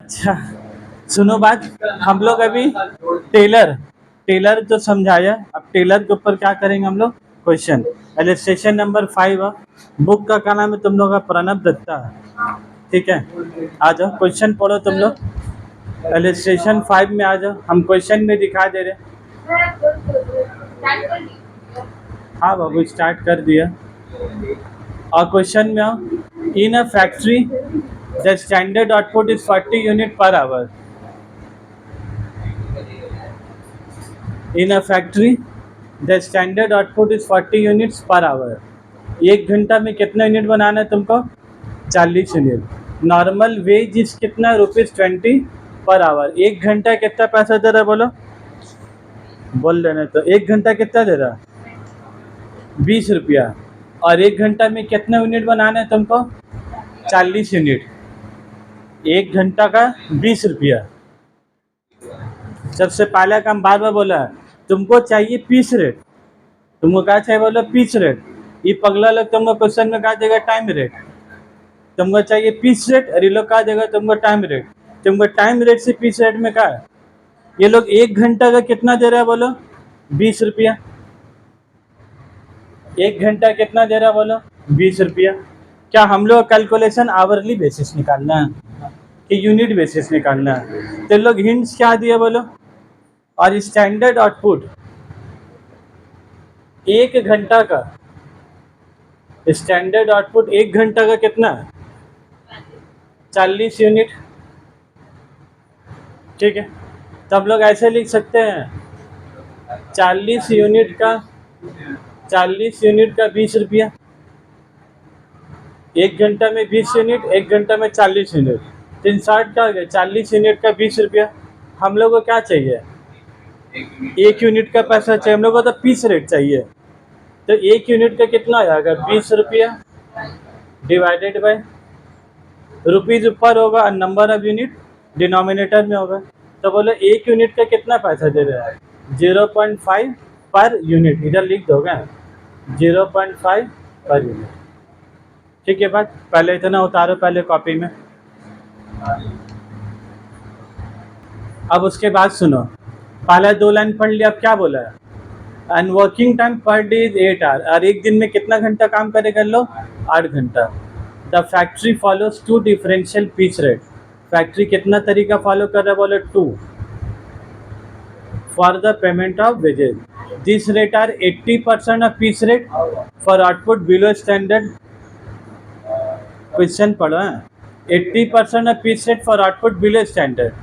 अच्छा, सुनो बात। हम लोग अभी टेलर टेलर तो समझाया, अब टेलर के ऊपर क्या करेंगे हम लोग, क्वेश्चन। इलस्ट्रेशन नंबर 5 है। बुक का क्या नाम है तुम लोग का, प्रणब दत्ता है। ठीक है, आ जाओ क्वेश्चन पढ़ो तुम लोग। इलस्ट्रेशन 5 में आ जाओ, हम क्वेश्चन में दिखा दे रहे। हाँ बाबू, स्टार्ट कर दिया। और क्वेश्चन में आओ। In a factory the standard output is 40 unit per hour. In a factory the standard output is 40 units per hour. एक घंटा में कितना यूनिट बनाना है तुमको, 40 यूनिट। नॉर्मल वेज इज कितना, ₹20 पर आवर। एक घंटा कितना पैसा दे रहा है बोलो, बोल देना। तो एक घंटा कितना दे रहा है, 20 रुपया। और एक घंटा में कितना यूनिट बनाना है तुमको, 40 यूनिट। एक घंटा का 20 रुपया। सबसे पहला काम बार बार बोला है, तुमको चाहिए पीस रेट। तुमको क्या चाहिए बोलो, पीस रेट। ये पगला लोग तुमको क्वेश्चन में कहा देगा टाइम रेट। तुमको चाहिए पीस रेट और ये लोग कहा देगा तुमको टाइम रेट। तुमको टाइम रेट से पीस रेट में क्या है। ये लोग एक घंटा का कितना दे रहा है बोलो, 20 रुपया। एक घंटा कितना दे रहा है बोलो, 20 रुपया। क्या हम लोग कैलकुलेशन आवरली बेसिस निकालना है कि यूनिट बेसिस निकालना है। तो लोग हिंट्स क्या दिए बोलो। और स्टैंडर्ड आउटपुट एक घंटा का, स्टैंडर्ड आउटपुट एक घंटा का कितना है, 40 यूनिट। ठीक है, तो हम लोग ऐसे लिख सकते हैं, 40 यूनिट का 20 रुपया। एक घंटा में 20 यूनिट, एक घंटा में 40 यूनिट, 360 का हो गया। 40 यूनिट का 20 रुपया। हम लोग को क्या चाहिए, एक यूनिट का पैसा चाहिए। हम लोग को तो पीस रेट चाहिए। तो एक यूनिट का कितना आएगा, 20 रुपया डिवाइडेड बाय, रुपीज ऊपर होगा और नंबर ऑफ यूनिट डिनोमिनेटर में होगा। तो बोलो एक यूनिट का कितना पैसा दे रहा है, 0.5 पर यूनिट। इधर लिख दोगे 0.5 पर यूनिट। ठीक है बात, पहले इतना उतारो पहले कॉपी में। अब उसके बाद सुनो, पहला 2 लाइन पढ़ लिया। अब क्या बोला है, and working time per day is 8 hour. और एक दिन में कितना घंटा काम करेगा लोग, 8 घंटा। The factory follows 2 differential piece rate. Factory कितना तरीका फॉलो कर रहा है बोले, 2 for the payment of wages. This rate are 80% of piece rate for output below standard. Question पढ़ो है, 80% of piece rate for output below standard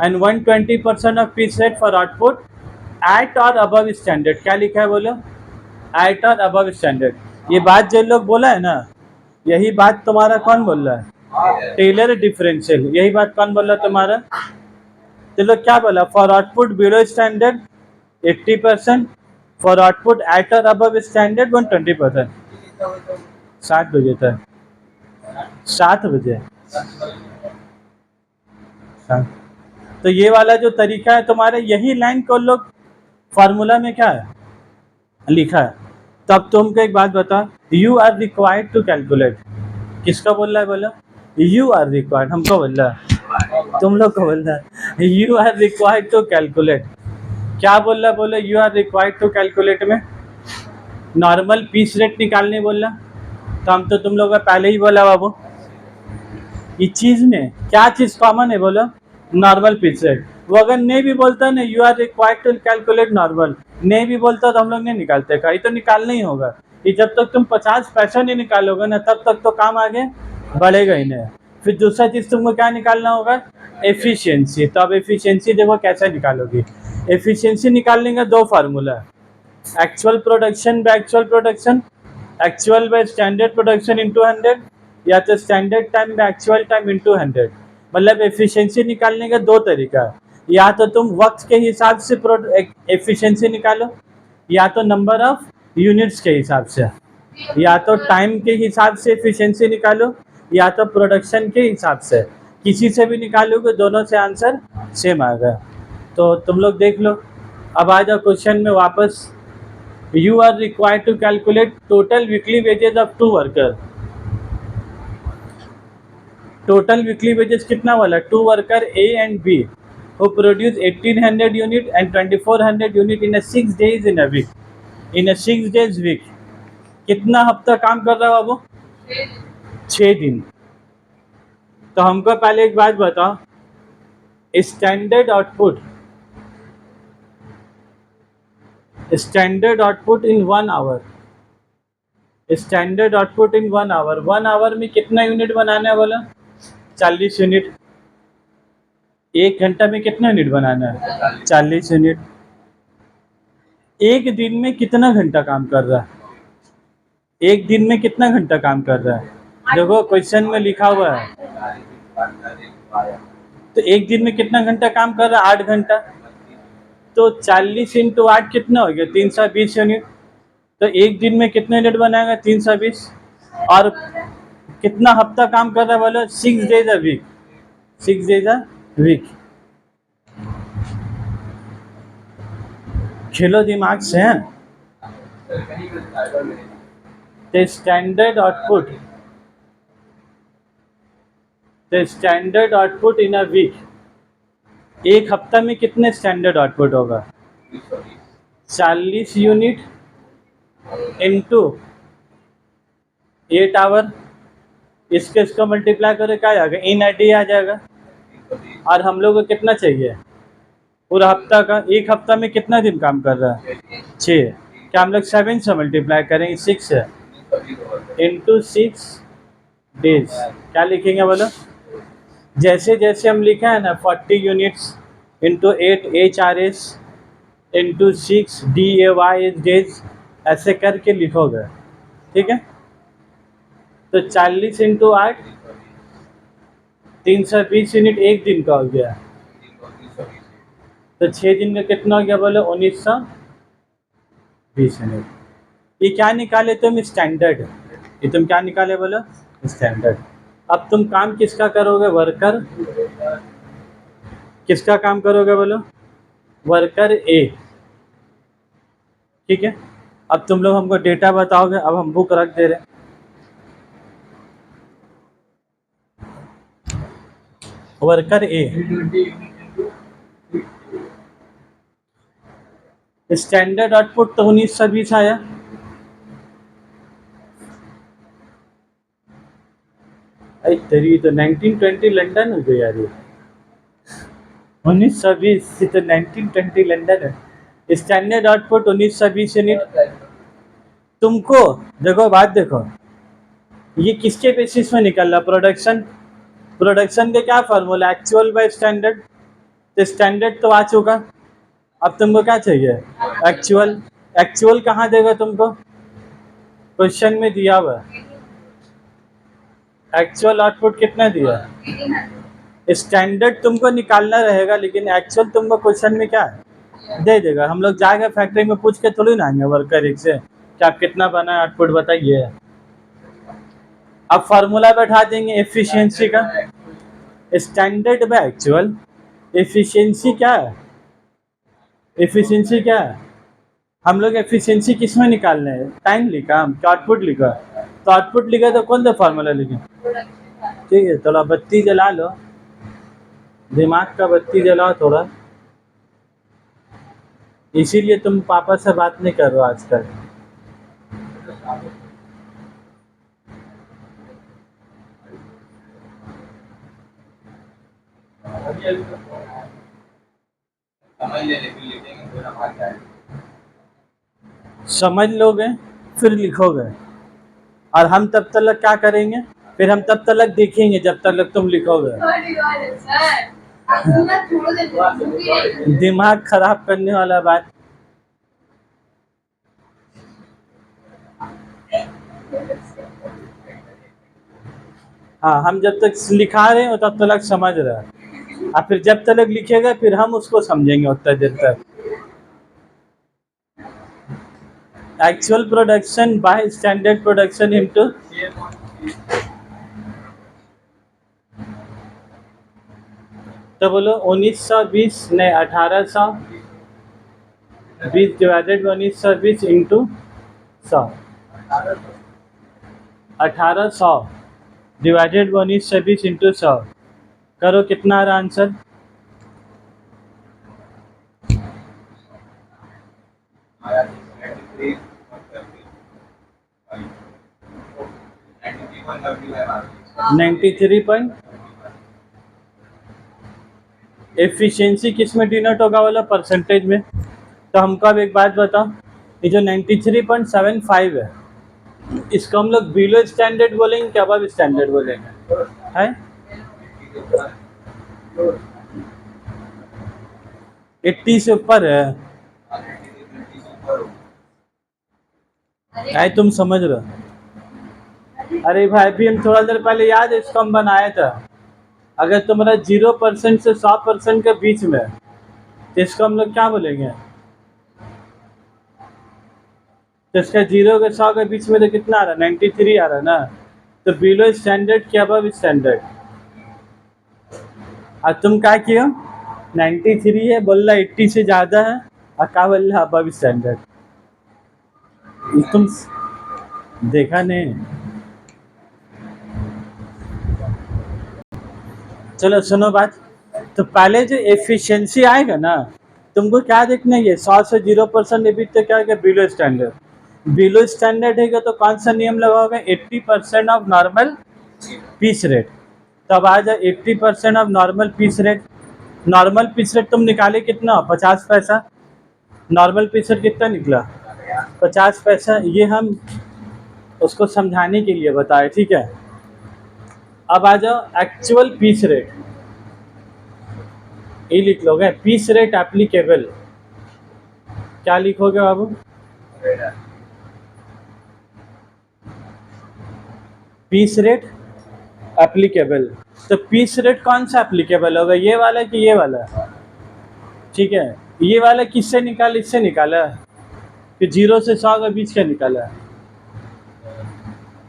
and 120% of piece rate for output at or above standard. क्या लिखा है बोलो, eight or above standard. ये बात जो लोग बोला है ना, यही बात तुम्हारा कौन बोल रहा है, टेलर डिफरेंशियल। यही बात कौन बोल रहा है तुम्हारा, तो लोग क्या बोला, for output below standard 80%, for output at or above standard 120%। 7 बजे तक, 7 बजे। हाँ। तो ये वाला जो तरीका है तुम्हारे, यही लाइन को लोग फार्मूला में क्या है लिखा है। तो अब तुमको एक बात बता, you are required to calculate. किसका बोल रहा है बोला, यू आर रिक्वायर्ड, हमको बोल रहा है, तुम लोग को बोल रहा है। You are required to calculate. क्या बोल रहा है बोलो, you are required to calculate में नॉर्मल पीस रेट निकालने बोल रहा। तो हम तो तुम लोग का पहले ही बोला बाबू, इस चीज में क्या चीज कॉमन है बोलो, नॉर्मल पीस रेट। वो अगर नहीं भी बोलता ना, you are required to calculate normal, नहीं भी बोलता तो हम लोग नहीं निकालते। का ये तो निकालना ही होगा। ये जब तक तुम 50 पैसा नहीं निकालोगे ना, तब तक तो काम आगे बढ़ेगा ही नहीं। फिर दूसरा चीज तुमको क्या निकालना होगा, एफिशिएंसी। तो अब एफिशिएंसी देखो कैसे निकालोगी। एफिशिएंसी निकालने का 2 फार्मूला है, actual production by actual production, actual by standard production into 100, या तो standard time by actual time into 100। मतलब एफिशिएंसी निकालने का 2 तरीका है, या तो तुम वक्त के हिसाब से एफिशिएंसी निकालो, या तो नंबर ऑफ यूनिट्स के हिसाब से, या तो टाइम के हिसाब से एफिशिएंसी निकालो, या तो प्रोडक्शन के हिसाब से। किसी से भी निकालोगे, दोनों से आंसर सेम आएगा। तो तुम लोग देख लो। अब आ जाओ क्वेश्चन में वापस। You are required to calculate total weekly wages of 2 worker. Total weekly wages कितना वाला, 2 worker A and B who produce 1800 unit and 2400 unit in a 6 days in a week, in a 6 days week. कितना हफ्ता काम कर रहा है बाबू? 6 दिन। तो हमको पहले एक बात बताओ, standard output in 1 hour, standard output in 1 hour, 1 hour में कितना यूनिट बनाना है बोला? 40 यूनिट। 1 घंटा में कितना यूनिट बनाना है? 40 यूनिट। एक दिन में कितना घंटा काम कर रहा है? एक दिन में कितना घंटा काम कर रहा है? देखो क्वेश्चन में लिखा हुआ है। तो एक दिन में कितना घंटा काम कर रहा है? 8 घंटा। तो 40 इंटू 8 कितना हो गया? 320 यूनिट। तो एक दिन में कितने यूनिट बनाएगा? 320। और कितना हफ्ता काम कर रहा है बोलो? 6 days a week, 6 days a week. खेलो दिमाग से हैं। The standard output in a week, एक हफ्ता में कितने स्टैंडर्ड आउटपुट होगा? 40 यूनिट इंटू 8 आवर, इसको मल्टीप्लाई करो, क्या आ जाएगा? इन आई डी आ जाएगा। और हम लोग को कितना चाहिए पूरा हफ्ता का? एक हफ्ता में कितना दिन काम कर रहा है? 6। क्या हम लोग 7 से मल्टीप्लाई करेंगे? 6 है इंटू 6 डेज। क्या लिखेंगे बोलो? जैसे जैसे हम लिखा है ना, 40 units into 8 H R S into 6 D A Y H days, ऐसे करके लिखोगे, ठीक है? तो 40 इंटू 8 320 यूनिट एक दिन का हो गया। तो 6 दिन का कितना हो गया बोलो? 1920 यूनिट। ये क्या निकाले तुम? स्टैंडर्ड। ये तुम क्या निकाले बोलो? स्टैंडर्ड। अब तुम काम किसका करोगे? वर्कर। किसका काम करोगे बोलो? वर्कर ए, ठीक है? अब तुम लोग हमको डेटा बताओगे। अब हम बुक रख दे रहे हैं। वर्कर ए, स्टैंडर्ड आउटपुट तो 1920 आया। अरे तेरी तो 1920 लंदन हो गई यार। ये 1920 तो 1920 लंदन है। Standard output 1920 unit. तुमको देखो, बात देखो, ये किसके बेसिस में निकल रहा? प्रोडक्शन के क्या फार्मूला? Actual by standard. तो स्टैंडर्ड तो आ चुका। अब तुमको क्या चाहिए? एक्चुअल। एक्चुअल कहाँ देगा तुमको? क्वेश्चन में दिया हुआ है। एक्चुअल आउटपुट कितना दिया? स्टैंडर्ड तुमको निकालना रहेगा, लेकिन एक्चुअल तुमको क्वेश्चन में क्या है? दे देगा। हम लोग जाएंगे फैक्ट्री में पूछ के थोड़ी ना आएंगे वर्कर एक से कि आप कितना बना आउटपुट बताइए। अब फार्मूला बैठा देंगे एफिशिएंसी का। Standard by actual. एफिशिएंसी क्या है? एफिशिएंसी क्या है? हम लोग एफिशिएंसी किस में निकालना है? टाइम लिखा हम, क्या आउटपुट लिखा? तो आउटपुट लिखा तो कौन सा फार्मूला लिखे? ठीक है, थोड़ा बत्ती जला लो, दिमाग का बत्ती जलाओ थोड़ा। इसीलिए तुम पापा से बात नहीं कर रहे हो आजकल। समझ लोगे फिर लिखोगे। और हम तब तक क्या करेंगे? फिर हम तब तक देखेंगे जब तक तुम लिखोगे। दिमाग खराब करने वाला बात। हाँ, हम जब तक लिखा रहे हो तब तक समझ रहे हैं, और फिर जब तक लिखेगा फिर हम उसको समझेंगे उतना देर तक। Actual production by standard production into, तो बोलो 1920 नहीं 1820 डिवाइडेड 1920 इंटू 100। 1800 डिवाइडेड 19 इंटू 100 करो, कितना आ रहा answer? Ninety three point. Efficiency किस में डिनोट होगा बोला? परसेंटेज में। तो हमको अब एक बात बताओ, ये जो 93.75 है, इसको हम लोग बिलो स्टैंडर्ड बोलेंगे क्या अबव स्टैंडर्ड बोलेंगे? है 80 से ऊपर है। है तुम समझ रहे हो? अरे भाई अभी हम थोड़ा देर पहले याद है इसको हम बनाया था। अगर तुम्हारा 0% से 100% के बीच में, तो इसको हम लोग क्या बोलेंगे? तो इसका 0 के 100 के बीच में तो कितना आ रहा है? 93 आ रहा है ना। तो बिलो स्टैंडर्ड क्या अबव स्टैंडर्ड? और तुम क्या किया? 93 है बोल रहा, 80 से ज़्यादा है, और क्या बोल रहा अबव स्टैंडर्ड? तुम देखा नहीं? चलो सुनो बात। तो पहले जो एफिशिएंसी आएगा ना, तुमको क्या देखना है? 100 से 0% एबिट तो क्या है? Below standard. बिलो स्टैंडर्ड है तो कौन सा नियम लगाओगे? 80% ऑफ नॉर्मल पीस रेट। तो अब आ जाए 80% of normal piece rate. Normal piece rate तुम निकाले कितना? 50 पैसा। नॉर्मल पीस रेट कितना निकला? 50 पैसा। ये हम उसको समझाने के लिए बताए, ठीक है। अब आ जाओ एक्चुअल पीस रेट। ये लिख लोगे पीस रेट एप्लीकेबल। क्या लिखोगे बाबू? Piece rate applicable. तो पीस रेट कौन सा एप्लीकेबल होगा? ये वाला कि ये वाला? ठीक है, ये वाला किससे निकाला? इससे निकाला कि 0 से 100 के बीच का निकाला?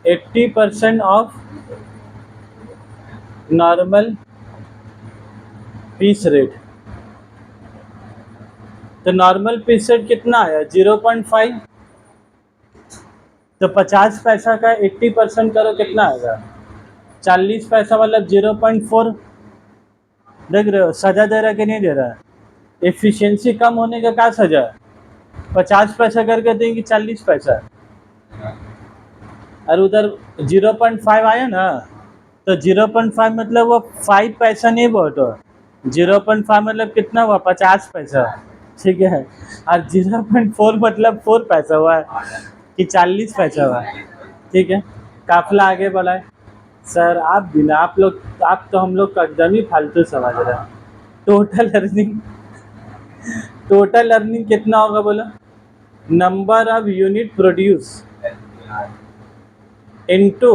80% ऑफ नॉर्मल पीस रेट। तो नॉर्मल पीस रेट कितना आया? 0.5। तो 50 पैसा का 80% करो, कितना आएगा? 40 पैसा, मतलब 0.4। देख रहे हो सजा दे रहा है कि नहीं दे रहा है? एफिशिएंसी कम होने का क्या सजा है? 50 पैसा करके देंगे 40 पैसा, और उधर 0.5 आया ना। तो 0.5 मतलब वो 5 पैसा नहीं बहुत हो। 0.5 मतलब कितना हुआ? 50 पैसा, ठीक है। और 0.4 मतलब 4 पैसा हुआ कि 40 पैसा हुआ, ठीक है। काफिला आगे बढ़ाए। सर आप बिना, आप तो हम लोग का एकदम ही फालतू समझ रहे हैं। टोटल अर्निंग, टोटल अर्निंग कितना होगा बोलो? Number of unit produce into,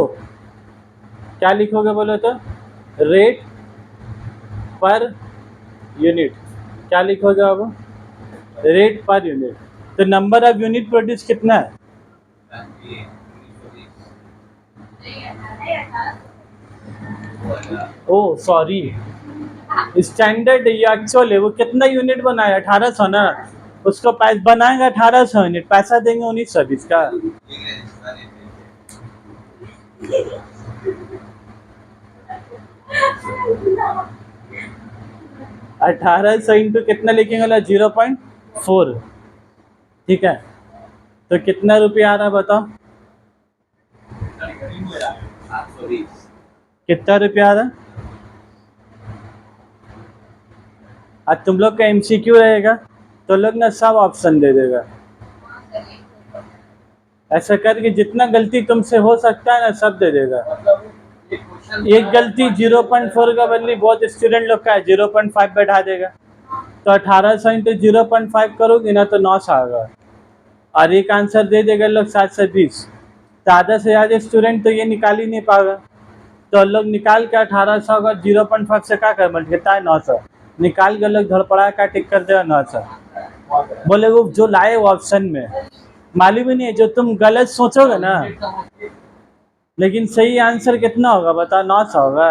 क्या लिखोगे बोलो तो? Rate per unit. क्या लिखोगे बाबू? Rate per unit. तो नंबर ऑफ यूनिट प्रोड्यूस कितना है? ओ सॉरी, स्टैंडर्ड ये एक्चुअल है। वो कितना यूनिट बनाया? 1800 ना। उसको पैसा बनाएगा 1800 यूनिट, पैसा देंगे 1920 का। 1800 इंटू कितना लिखेंगे? 0.4, ठीक है। तो कितना रुपया आ रहा है बताओ? कितना रुपया आ रहा है? आज तुम लोग का एमसीक्यू रहेगा तो लोग ना सब ऑप्शन दे देगा। ऐसा करके जितना गलती तुमसे हो सकता है ना सब दे देगा। एक गलती 0.4 का बदली बहुत स्टूडेंट लोग का है 0.5 बैठा देगा। तो 1800 इंटू 0.5 करोगे ना तो 900 आएगा, और एक आंसर दे देगा लोग 720। तो आधा से ज़्यादा स्टूडेंट तो ये निकाल ही नहीं पाएगा। तो लोग निकाल के 1800 का 0.5 से क्या कर कितना है? 900 निकाल के लोग धड़पड़ा का टिक कर देगा 900। बोले वो जो लाए वो ऑप्शन में मालूम ही नहीं है। जो तुम गलत सोचोगे ना, लेकिन सही आंसर कितना होगा बता? 900 होगा।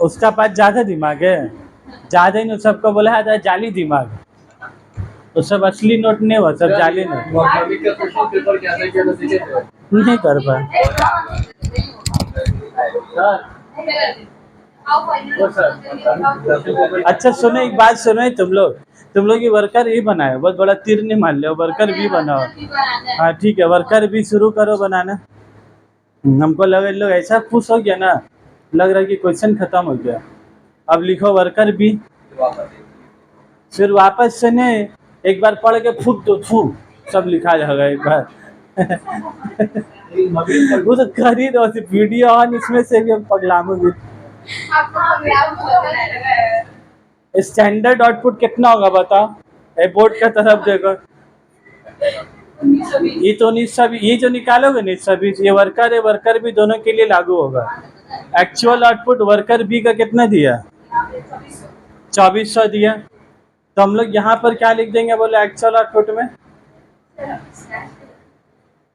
उसका पास ज़्यादा दिमाग है, ज़्यादा ही सबको बोला जाता है जाली दिमाग। वो सब असली नोट नहीं हुआ, सब जाली नोट। माध्यमिक का क्वेश्चन पेपर कैसा किया था देखे थे? नहीं कर पाए। अच्छा सुनो, एक बात सुनो, तुम लोग ये वर्कर ही बनाए, बहुत बड़ा तीर नहीं मान लो, वर्कर भी बनाओ। हाँ ठीक है, वर्कर भी शुरू करो बनाना। हमको लगा इन लोग ऐसा खुश हो गया ना, लग रहा है कि क्वेश्चन खत्म हो गया। अब लिखो वर्कर भी, फिर वापस से नहीं, एक बार पढ़ के फूक दो, फू सब लिखा जाएगा एक बार। वो तो कर ही दो, वीडियो ऑन, इसमें से भी हम पगलामो भी। स्टैंडर्ड आउटपुट कितना होगा बताओ, ए बोर्ड का तरफ देखो। ये तो 1920, ये जो निकालोगे 1920, ये वर्कर है, वर्कर भी दोनों के लिए लागू होगा। एक्चुअल आउटपुट वर्कर बी का कितना दिया, 2400 दिया। तो हम लोग यहाँ पर क्या लिख देंगे बोले एक्चुअल आउटपुट में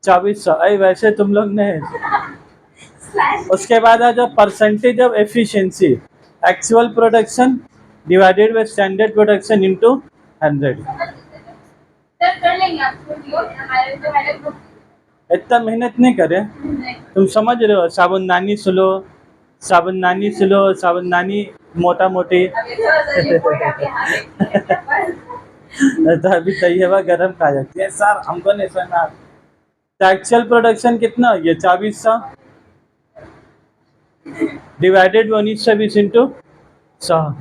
2400। अरे वैसे तुम लोग ने, उसके बाद आ जाओ percentage of efficiency, actual production divided by standard production into 100। इतना मेहनत नहीं करे, तुम समझ रहे हो, साबुनदानी सुलो, साबुनदानी सुलो, साबुनदानी मोटा मोटी। तो अभी तैयबा गरम खा जाती है सर, हमको नहीं सुना। तो एक्चुअल प्रोडक्शन कितना हो गया 2400 डिवाइडेड 1920 इंटू 100।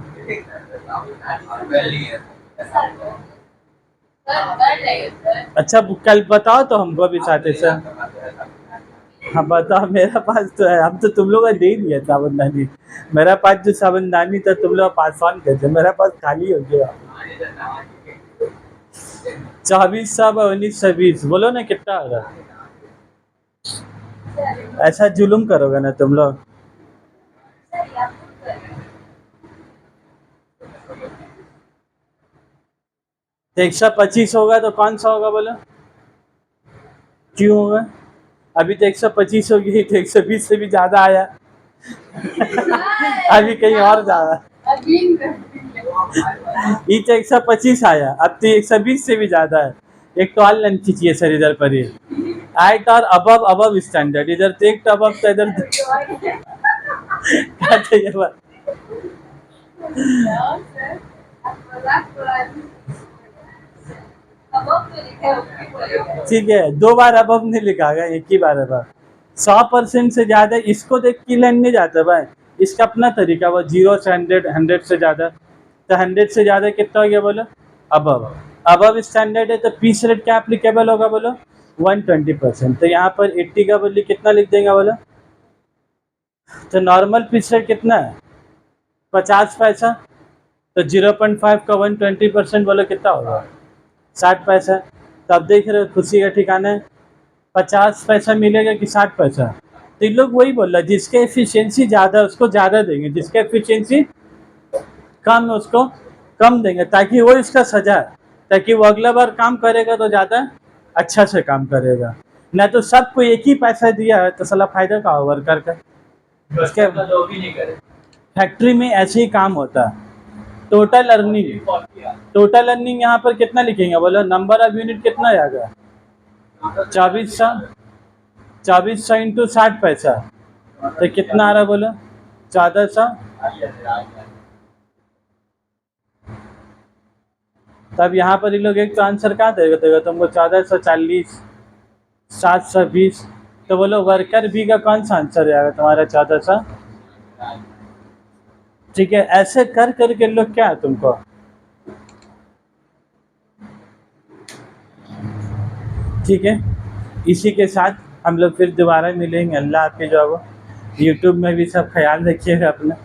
अच्छा कल बताओ तो हमको भी साथ से। हाँ बताओ, मेरा पास तो है, हम तो तुम लोग दे दिया साबुनदानी। मेरा पास जो साबुनदानी था तुम लोग पास ऑन करते, मेरा पास खाली हो गया। 2400 बाय 1920 बोलो ना कितना होगा। ऐसा जुलुम करोगे ना तुम लोग। तो 125 होगा तो कौन सा होगा बोलो, क्यों होगा? अभी तो 125 हो गई, तो 120 से भी ज्यादा आया। अभी कहीं और ज्यादा, ये तो 125 आया, अब तो 120 से भी ज्यादा है। एक तो ऑल लाइन खींचिए सर इधर पर, ही eight or above, above standard, इधर तो एक तो अबव तो इधर क्या चाहिए बात। ठीक है, 2 बार अबव नहीं लिखा गया, एक ही बार अबव। 100% से ज्यादा इसको देख के लाइन नहीं जाता भाई, इसका अपना तरीका, वो 0 से 100, 100 से ज्यादा। तो 100 से ज्यादा कितना हो गया बोलो, अबव। अबव स्टैंडर्ड है तो पीस रेट क्या एप्लीकेबल होगा बोलो, 120%। तो यहाँ पर 80 का बदले कितना लिख देंगे बोलो। तो नॉर्मल पीस रेट कितना है 50 पैसा, तो 0.5 का 120% बोलो कितना होगा 60 पैसा। तो अब देख रहे हो खुशी का ठिकाना है, 50 पैसा मिलेगा कि 60 पैसा। तो इन लोग वही बोल रहा है, जिसके एफिशिएंसी ज़्यादा उसको ज़्यादा देंगे, जिसके एफिशिएंसी कम है उसको कम देंगे, ताकि वो इसका सजा है, ताकि वो अगला बार काम करेगा तो ज़्यादा अच्छा से काम करेगा। ना तो सबको एक ही पैसा दिया है तो साला फायदा का होगा वर्कर का। उसके फैक्ट्री में ऐसे ही काम होता है। टोटल अर्निंग यहाँ पर कितना लिखेंगे बोलो, नंबर ऑफ यूनिट कितना आएगा 2400 इंटू 60 पैसा, तो कितना आ रहा बोलो 1400। तब यहाँ पर ये लोग एक तो आंसर कहाँ देगा तुमको 1440, 720। तो बोलो वर्कर बी का कौन सा आंसर आएगा तुम्हारा 1400। ठीक है, ऐसे कर करके लोग क्या है तुमको। ठीक है, इसी के साथ हम लोग फिर दोबारा मिलेंगे। अल्लाह हाफिज़। यूट्यूब में भी सब ख्याल रखिएगा अपना।